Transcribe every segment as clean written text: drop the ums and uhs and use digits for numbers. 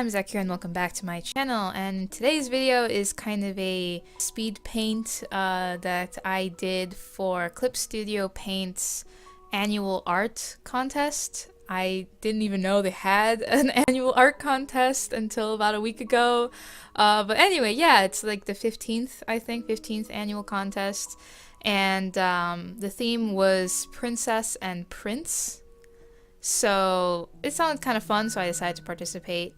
I'm Zaccura and welcome back to my channel, and today's video is kind of a speed paint that I did for ClipStudio Paint's annual art contest. I didn't even know they had an annual art contest until about a week ago. But anyway, yeah, it's like the 15th, I think, 15th annual contest. And the theme was Princess and Prince. So it sounded kind of fun, so I decided to participate.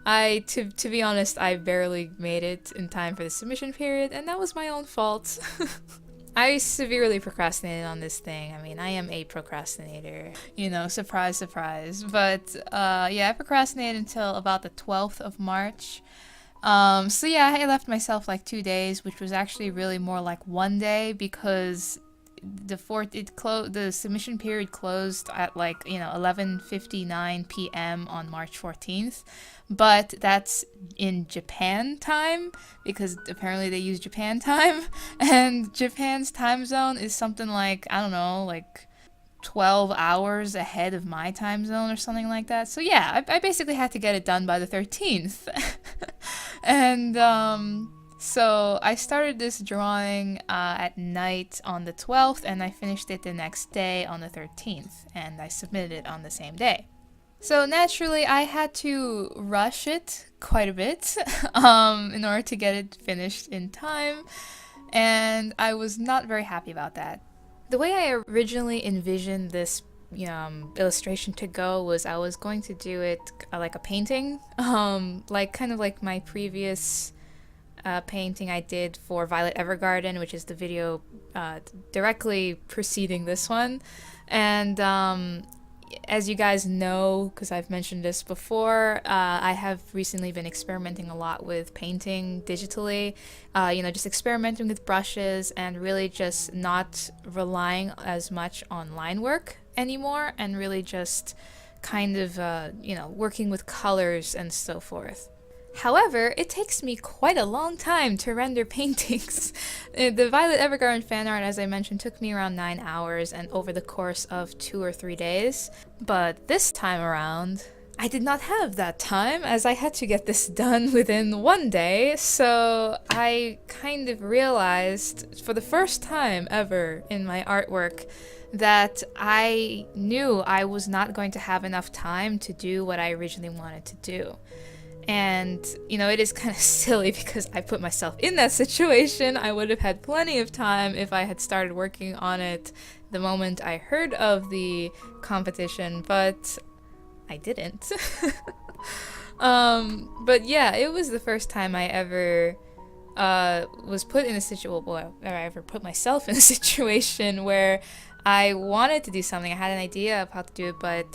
To be honest, I barely made it in time for the submission period, and that was my own fault. I severely procrastinated on this thing. I mean, I am a procrastinator. You know, surprise, surprise. But yeah, I procrastinated until about the 12th of March. So yeah, I left myself like 2 days, which was actually really more like 1 day because the submission period closed at like 11:59 p.m. on March 14th, but that's in Japan time because apparently they use Japan time, and Japan's time zone is something like, I don't know, like 12 hours ahead of my time zone or something like that. So yeah, I basically had to get it done by the 13th. And so I started this drawing at night on the 12th, and I finished it the next day on the 13th, and I submitted it on the same day. So naturally, I had to rush it quite a bit in order to get it finished in time, and I was not very happy about that. The way I originally envisioned this illustration to go was I was going to do it like a painting, like kind of like my previous painting I did for Violet Evergarden, which is the video directly preceding this one. And as you guys know, because I've mentioned this before, I have recently been experimenting a lot with painting digitally, just experimenting with brushes and really just not relying as much on line work anymore, and really just kind of, working with colors and so forth. However, it takes me quite a long time to render paintings. The Violet Evergarden fan art, as I mentioned, took me around 9 hours and over the course of 2 or 3 days. But this time around, I did not have that time, as I had to get this done within 1 day. So I kind of realized for the first time ever in my artwork that I knew I was not going to have enough time to do what I originally wanted to do. And, it is kind of silly because I put myself in that situation. I would have had plenty of time if I had started working on it the moment I heard of the competition, but I didn't. But yeah, it was the first time I ever was put in a situation, or I ever put myself in a situation where I wanted to do something. I had an idea of how to do it, but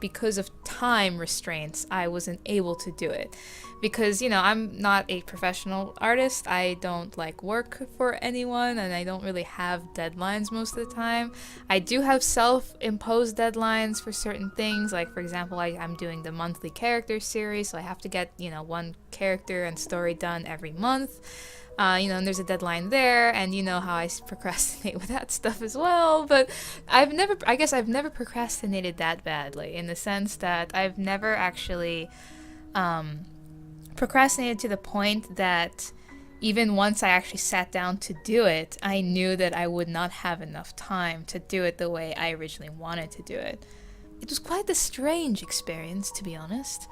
because of time restraints, I wasn't able to do it. Because, I'm not a professional artist. I don't work for anyone, and I don't really have deadlines most of the time. I do have self-imposed deadlines for certain things. Like, for example, I'm doing the monthly character series, so I have to get, one character and story done every month. And there's a deadline there, and you know how I procrastinate with that stuff as well. But I guess I've never procrastinated that badly, in the sense that I've never actually procrastinated to the point that even once I actually sat down to do it, I knew that I would not have enough time to do it the way I originally wanted to do it. It was quite a strange experience, to be honest.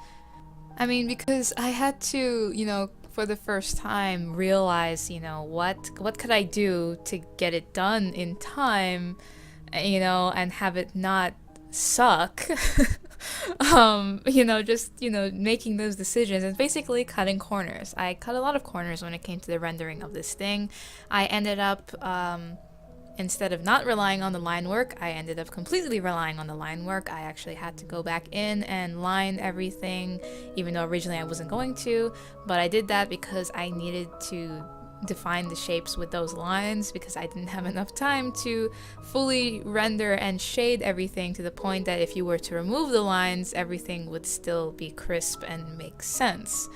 I mean, because I had to, for the first time realize, what could I do to get it done in time, and have it not suck. Making those decisions and basically cutting corners. I cut a lot of corners when it came to the rendering of this thing. I ended up, instead of not relying on the line work, I ended up completely relying on the line work. I actually had to go back in and line everything, even though originally I wasn't going to, but I did that because I needed to define the shapes with those lines, because I didn't have enough time to fully render and shade everything to the point that if you were to remove the lines, everything would still be crisp and make sense.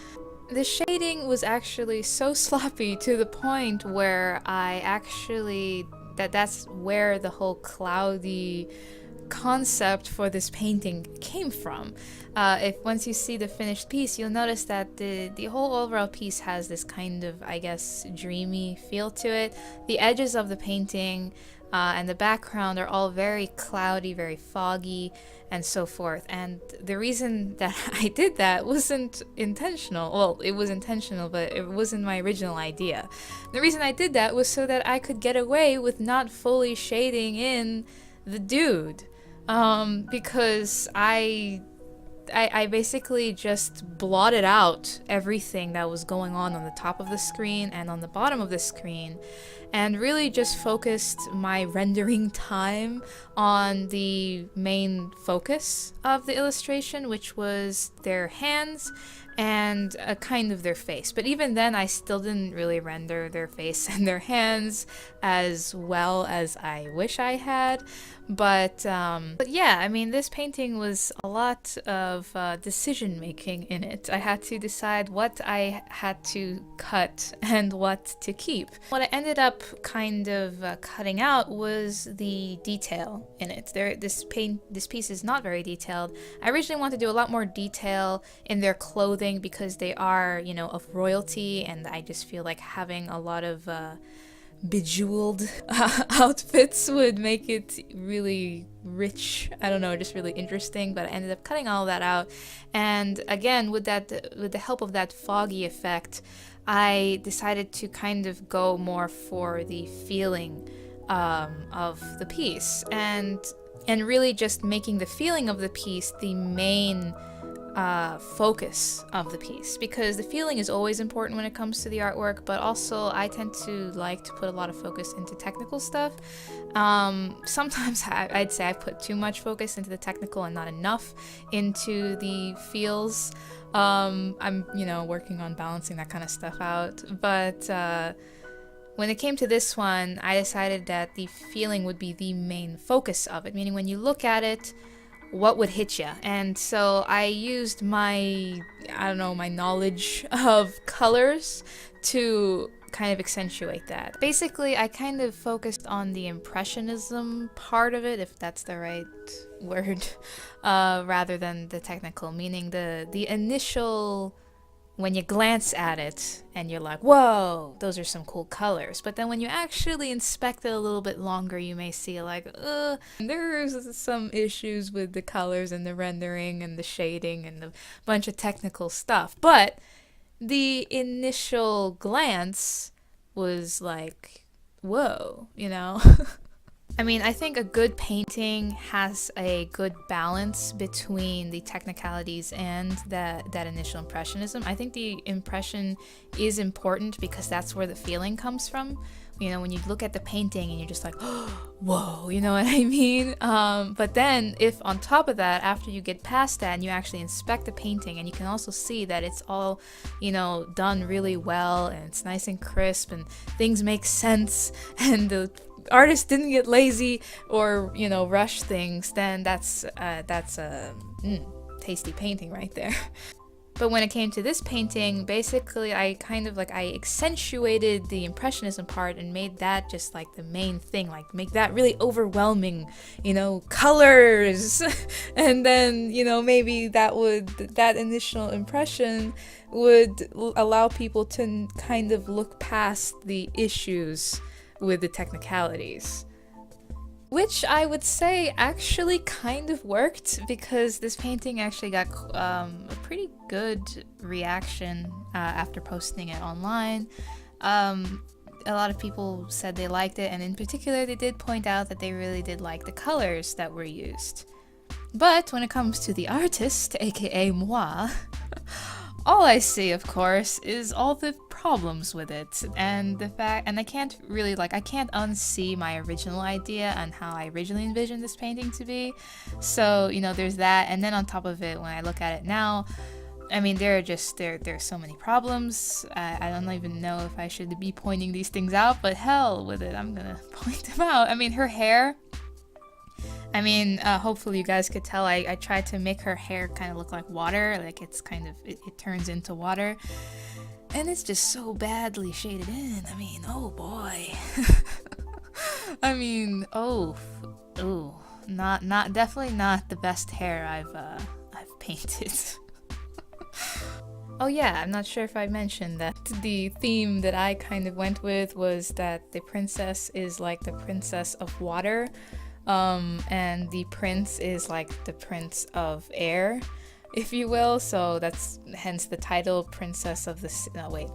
The shading was actually so sloppy to the point where I actually that's where the whole cloudy concept for this painting came from. If once you see the finished piece, you'll notice that the whole overall piece has this kind of, I guess, dreamy feel to it. The edges of the painting and the background are all very cloudy, very foggy, and so forth. And the reason that I did that wasn't intentional. Well, it was intentional, but it wasn't my original idea. The reason I did that was so that I could get away with not fully shading in the dude. Because I basically just blotted out everything that was going on the top of the screen and on the bottom of the screen, and really just focused my rendering time on the main focus of the illustration, which was their hands and a kind of their face. But even then, I still didn't really render their face and their hands as well as I wish I had. But yeah, I mean, this painting was a lot of decision making in it. I had to decide what I had to cut and what to keep. What I ended up kind of cutting out was the detail in it. This piece is not very detailed. I originally wanted to do a lot more detail in their clothing because they are, you know, of royalty, and I just feel like having a lot of bejeweled outfits would make it really rich. I don't know, just really interesting. But I ended up cutting all that out, and again, with the help of that foggy effect, I decided to kind of go more for the feeling of the piece, and really just making the feeling of the piece the main focus of the piece, because the feeling is always important when it comes to the artwork, but also I tend to like to put a lot of focus into technical stuff. Sometimes I'd say I put too much focus into the technical and not enough into the feels. I'm, you know, working on balancing that kind of stuff out, but when it came to this one, I decided that the feeling would be the main focus of it, meaning when you look at it, what would hit you. And so I used my, I don't know, my knowledge of colors to kind of accentuate that. Basically, I kind of focused on the impressionism part of it, if that's the right word, rather than the technical, meaning the initial, when you glance at it and you're like, whoa, those are some cool colors. But then when you actually inspect it a little bit longer, you may see like, there's some issues with the colors and the rendering and the shading and a bunch of technical stuff. But the initial glance was like, whoa, you know? I mean, I think a good painting has a good balance between the technicalities and that initial impressionism. I think the impression is important because that's where the feeling comes from. You know, when you look at the painting and you're just like, oh, whoa, you know what I mean? But then if on top of that, after you get past that and you actually inspect the painting, and you can also see that it's all, you know, done really well and it's nice and crisp and things make sense and the artist didn't get lazy or, you know, rush things, then that's a tasty painting right there. But when it came to this painting, basically I kind of like, I accentuated the impressionism part and made that just like the main thing, like make that really overwhelming, you know, colors. And then, you know, maybe that initial impression would allow people to kind of look past the issues with the technicalities. Which I would say actually kind of worked, because this painting actually got a pretty good reaction after posting it online. A lot of people said they liked it, and in particular they did point out that they really did like the colors that were used. But when it comes to the artist, aka moi, all I see, of course, is all the problems with it, and the fact, and I can't really, like, I can't unsee my original idea and how I originally envisioned this painting to be. So, you know, there's that, and then on top of it, when I look at it now, I mean, there are so many problems. I don't even know if I should be pointing these things out, but hell with it, I'm gonna point them out. I mean, her hair, I mean, hopefully you guys could tell I tried to make her hair kind of look like water, like it's kind of, it turns into water. And it's just so badly shaded in. I mean, oh boy. I mean, oh, definitely not the best hair I've painted. Oh yeah, I'm not sure if I mentioned that the theme that I kind of went with was that the princess is like the princess of water, and the prince is like the prince of air, if you will. So that's hence the title, Princess of the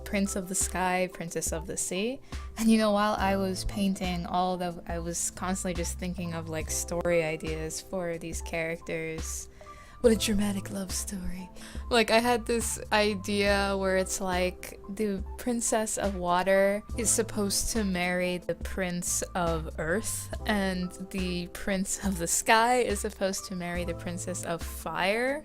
Prince of the Sky, Princess of the Sea. And you know, while I was painting I was constantly just thinking of like story ideas for these characters. What a dramatic love story. Like, I had this idea where it's like the princess of water is supposed to marry the prince of earth, and the prince of the sky is supposed to marry the princess of fire.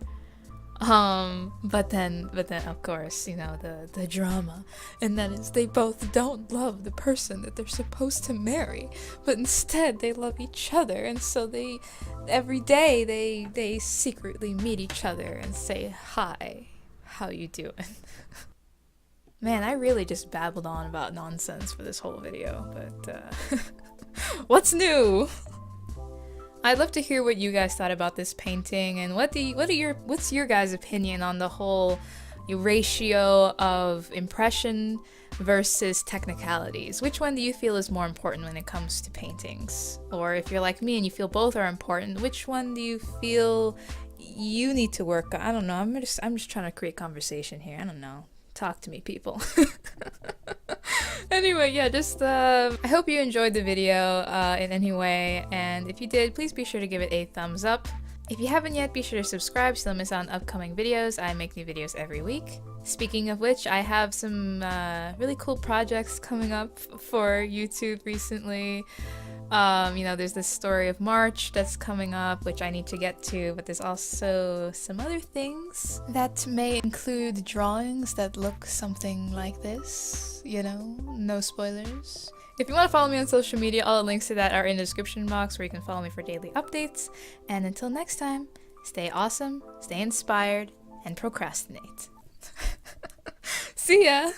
But then of course, you know, the drama, and that is they both don't love the person that they're supposed to marry, but instead they love each other, and so every day they secretly meet each other and say, "Hi, how you doing?" Man, I really just babbled on about nonsense for this whole video, but what's new? I'd love to hear what you guys thought about this painting, and what's your guys' opinion on the whole ratio of impression versus technicalities? Which one do you feel is more important when it comes to paintings? Or if you're like me and you feel both are important, which one do you feel you need to work on? I don't know. I'm just trying to create conversation here. I don't know. Talk to me, people. Anyway, yeah, just I hope you enjoyed the video in any way, and if you did, please be sure to give it a thumbs up. If you haven't yet, be sure to subscribe so you don't miss out on upcoming videos. I make new videos every week. Speaking of which, I have some really cool projects coming up for YouTube recently. You know, there's this story of March that's coming up, which I need to get to, but there's also some other things that may include drawings that look something like this, you know, no spoilers. If you want to follow me on social media, all the links to that are in the description box, where you can follow me for daily updates. And until next time, stay awesome, stay inspired, and procrastinate. See ya!